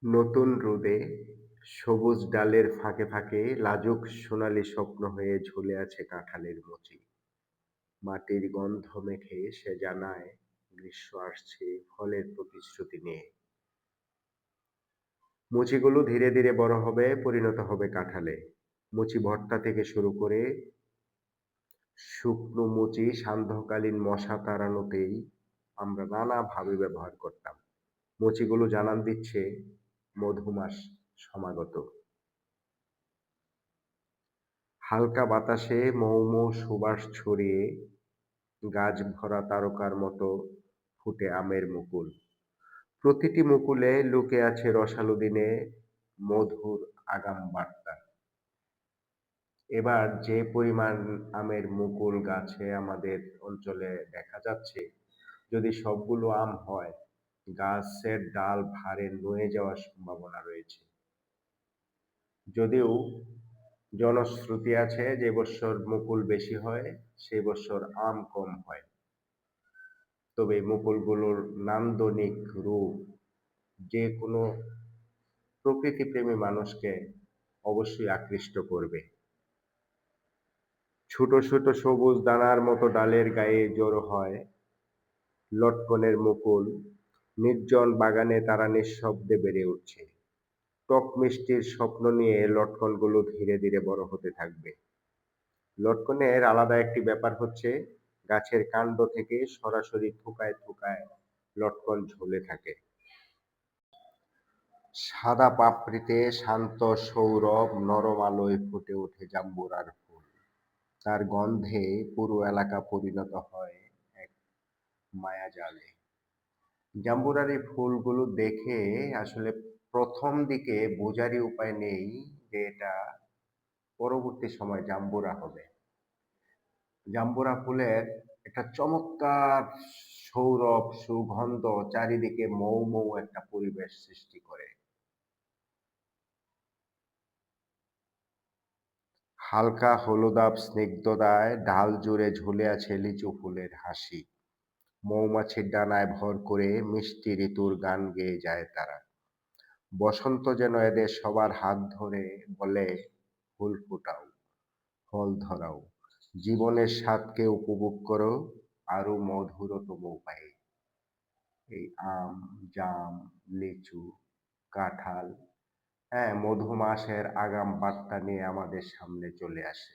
নতুন রোদে সবুজ ডালের ফাঁকে ফাঁকে লাজুক সোনালি স্বপ্ন হয়ে ঝুলে আছে কাঁঠালের মুচি। মাটির গন্ধ মেখে সে জানায় গ্রীষ্ম আসছে ফলের প্রতিশ্রুতি নিয়ে। মুচিগুলো ধীরে ধীরে বড় হবে, পরিণত হবে কাঁঠালে। মুচি ভর্তা থেকে শুরু করে শুকনো মুচি সান্ধ্যকালীন মশা তাড়ানোতেই আমরা নানাভাবে ব্যবহার করতাম। মুচিগুলো জানান দিচ্ছে মধুমাস সমাগত। হালকা বাতাসে মৌ মৌ সুবাস ছড়িয়ে গাছ ভরা তারকার মতো ফুটে আমের মুকুল। প্রতিটি মুকুলে লুকিয়ে আছে রসালো দিনে মধুর আগাম বার্তা। এবার যে পরিমাণ আমের মুকুল গাছে আমাদের অঞ্চলে দেখা যাচ্ছে, যদি সবগুলো আম হয়, গাছের ডাল ভারে নুয়ে যাওয়ার সম্ভাবনা রয়েছে। যদিও জনশ্রুতি আছে যে বৎসর মুকুল বেশি হয়, সে বৎসর আম কম হয়। তবে মুকুলগুলোর নান্দনিক রূপ যেকোনো প্রকৃতিপ্রেমী মানুষকে অবশ্যই আকৃষ্ট করবে। ছোট ছোট সবুজ দানার মতো ডালের গায়ে জড়ো হয় লটকনের মুকুল। নির্জন বাগানে তারা নিঃশব্দে বেড়ে উঠছে। টক মিষ্টির স্বপ্ন নিয়ে লটকনগুলো ধীরে ধীরে বড় হতে থাকবে। লটকনের আলাদা একটি ব্যাপার হচ্ছে, গাছের কাণ্ড থেকে সরাসরি থোকায় থোকায় লটকন ঝুলে থাকে। সাদা পাপড়িতে শান্ত সৌরভ, নরম আলোয় ফুটে ওঠে জাম্বুরার ফুল। তার গন্ধে পুরো এলাকা পরিণত হয় এক মায়াজালে। জাম্বুরার এই ফুলগুলো দেখে আসলে প্রথম দিকে বোঝারই উপায় নেই যে এটা পরবর্তী সময় জাম্বুরা হবে। জাম্বুরা ফুলের একটা চমৎকার সৌরভ, সুগন্ধ চারিদিকে মৌ মৌ একটা পরিবেশ সৃষ্টি করে। হালকা হলুদাভ স্নিগ্ধতায় ডাল জুড়ে ঝুলে আছে লিচু ফুলের হাসি। মৌমাছির ডানায় ভর করে মিষ্টি ঋতুর গান গেয়ে যায় তারা। বসন্ত যেন এদের সবার হাত ধরে বলে, ফুল ফুটাও, ফল ধরাও, জীবনের স্বাদকে উপভোগ করো আরো মধুরতম উপায়ে। এই আম, জাম, লিচু, কাঁঠাল, হ্যাঁ, মধুমাসের আগাম বার্তা নিয়ে আমাদের সামনে চলে আসে।